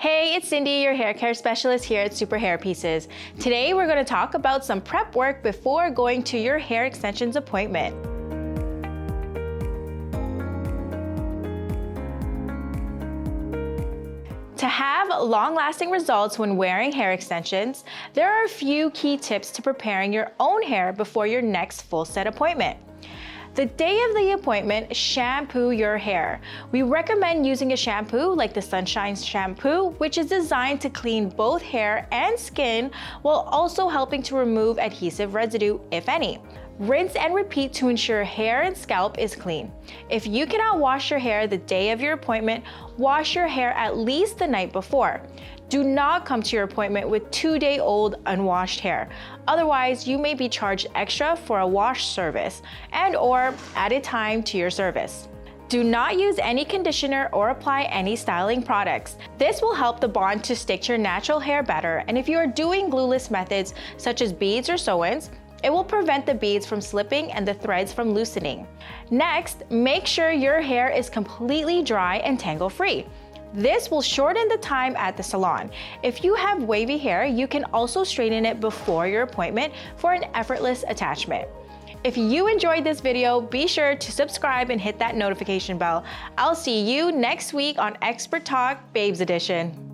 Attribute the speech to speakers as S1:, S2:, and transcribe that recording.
S1: Hey, it's Cindy, your hair care specialist here at Super Hair Pieces. Today we're going to talk about some prep work before going to your hair extensions appointment. To have long-lasting results when wearing hair extensions, there are a few key tips to preparing your own hair before your next full set appointment. The day of the appointment, shampoo your hair. We recommend using a shampoo like the Sunshine shampoo, which is designed to clean both hair and skin while also helping to remove adhesive residue, if any. Rinse and repeat to ensure hair and scalp is clean. If you cannot wash your hair the day of your appointment, wash your hair at least the night before. Do not come to your appointment with 2-day-old unwashed hair. Otherwise, you may be charged extra for a wash service and/or added time to your service. Do not use any conditioner or apply any styling products. This will help the bond to stick to your natural hair better, and if you are doing glueless methods such as beads or sew-ins, it will prevent the beads from slipping and the threads from loosening. Next, make sure your hair is completely dry and tangle-free. This will shorten the time at the salon. If you have wavy hair, you can also straighten it before your appointment for an effortless attachment. If you enjoyed this video, be sure to subscribe and hit that notification bell. I'll see you next week on Expert Talk Babes Edition.